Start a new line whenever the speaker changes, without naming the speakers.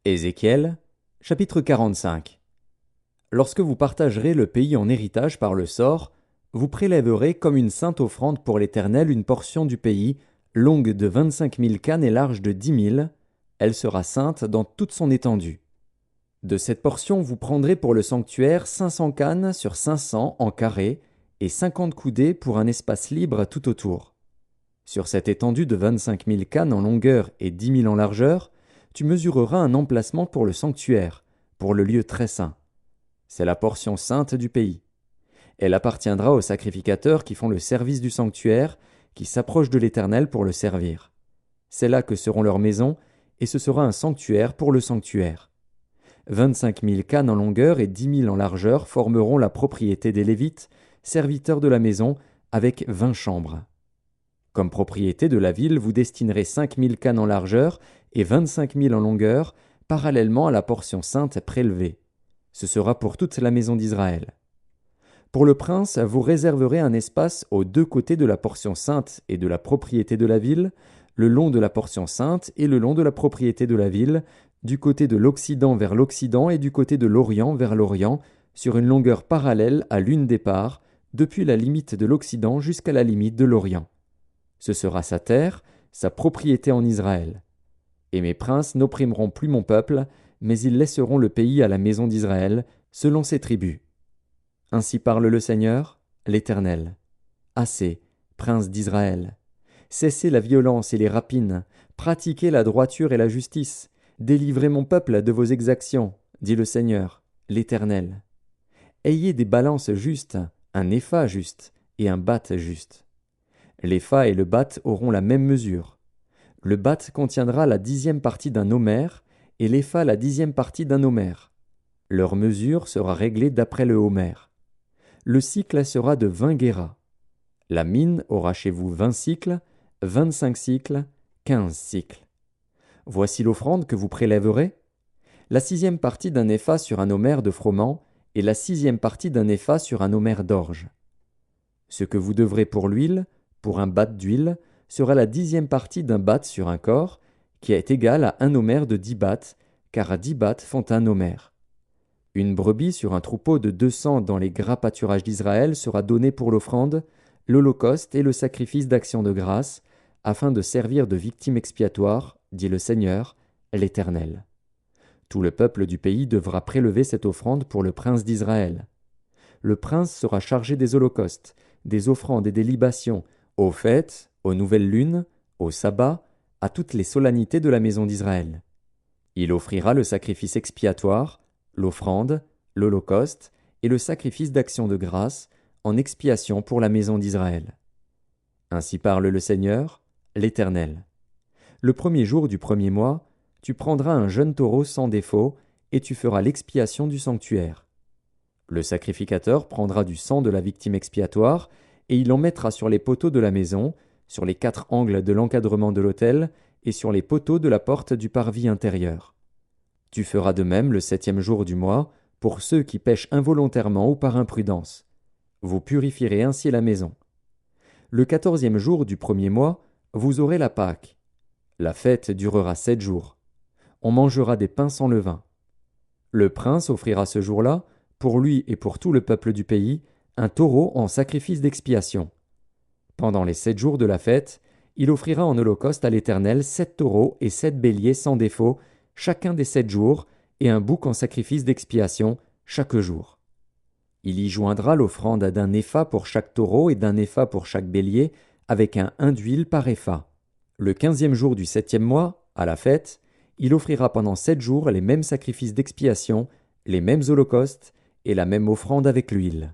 Ézéchiel, chapitre 45. Lorsque vous partagerez le pays en héritage par le sort, vous prélèverez comme une sainte offrande pour l'Éternel une portion du pays, longue de 25 000 cânes et large de 10 000. Elle sera sainte dans toute son étendue. De cette portion vous prendrez pour le sanctuaire 500 cânes sur 500 en carré, et 50 coudées pour un espace libre tout autour. Sur cette étendue de 25 000 cânes en longueur et 10 000 en largeur, tu mesureras un emplacement pour le sanctuaire, pour le lieu très saint. C'est la portion sainte du pays. Elle appartiendra aux sacrificateurs qui font le service du sanctuaire, qui s'approchent de l'Éternel pour le servir. C'est là que seront leurs maisons, et ce sera un sanctuaire pour le sanctuaire. 25 000 cânes en longueur et 10 000 en largeur formeront la propriété des Lévites, serviteurs de la maison, avec 20 chambres. Comme propriété de la ville, vous destinerez 5 000 cânes en largeur et 25 000 en longueur, parallèlement à la portion sainte prélevée. Ce sera pour toute la maison d'Israël. Pour le prince, vous réserverez un espace aux deux côtés de la portion sainte et de la propriété de la ville, le long de la portion sainte et le long de la propriété de la ville, du côté de l'Occident vers l'Occident et du côté de l'Orient vers l'Orient, sur une longueur parallèle à l'une des parts, depuis la limite de l'Occident jusqu'à la limite de l'Orient. Ce sera sa terre, sa propriété en Israël. Et mes princes n'opprimeront plus mon peuple, mais ils laisseront le pays à la maison d'Israël, selon ses tribus. Ainsi parle le Seigneur, l'Éternel. Assez, princes d'Israël. Cessez la violence et les rapines, pratiquez la droiture et la justice, délivrez mon peuple de vos exactions, dit le Seigneur, l'Éternel. Ayez des balances justes, un épha juste et un bath juste. L'épha et le bath auront la même mesure. Le bath contiendra la 10e partie d'un homère, et l'épha la 10e partie d'un homère. Leur mesure sera réglée d'après le homère. Le cycle sera de 20 guéras. La mine aura chez vous 20 cycles, 25 cycles, 15 cycles. Voici l'offrande que vous prélèverez. La 6e partie d'un épha sur un homère de froment, et la 6e partie d'un épha sur un homère d'orge. Ce que vous devrez pour l'huile, pour un bath d'huile, sera la 10e partie d'un bath sur un corps, qui est égal à un homère de 10 baths, car 10 baths font un homère. Une brebis sur un troupeau de 200 dans les gras pâturages d'Israël sera donnée pour l'offrande, l'holocauste et le sacrifice d'action de grâce, afin de servir de victime expiatoire, dit le Seigneur, l'Éternel. Tout le peuple du pays devra prélever cette offrande pour le prince d'Israël. Le prince sera chargé des holocaustes, des offrandes et des libations, aux fêtes, aux nouvelles lunes, aux sabbats, à toutes les solennités de la maison d'Israël. Il offrira le sacrifice expiatoire, l'offrande, l'holocauste et le sacrifice d'action de grâce en expiation pour la maison d'Israël. Ainsi parle le Seigneur, l'Éternel. Le premier jour du premier mois, tu prendras un jeune taureau sans défaut et tu feras l'expiation du sanctuaire. Le sacrificateur prendra du sang de la victime expiatoire et il en mettra sur les poteaux de la maison, sur les 4 angles de l'encadrement de l'autel et sur les poteaux de la porte du parvis intérieur. Tu feras de même le 7e jour du mois pour ceux qui pêchent involontairement ou par imprudence. Vous purifierez ainsi la maison. Le 14e jour du premier mois, vous aurez la Pâque. La fête durera 7 jours. On mangera des pains sans levain. Le prince offrira ce jour-là, pour lui et pour tout le peuple du pays, un taureau en sacrifice d'expiation. Pendant les 7 jours de la fête, il offrira en holocauste à l'Éternel 7 taureaux et 7 béliers sans défaut, chacun des 7 jours, et un bouc en sacrifice d'expiation chaque jour. Il y joindra l'offrande d'un épha pour chaque taureau et d'un épha pour chaque bélier, avec un hin d'huile par épha. Le 15e jour du 7e mois, à la fête, il offrira pendant 7 jours les mêmes sacrifices d'expiation, les mêmes holocaustes et la même offrande avec l'huile.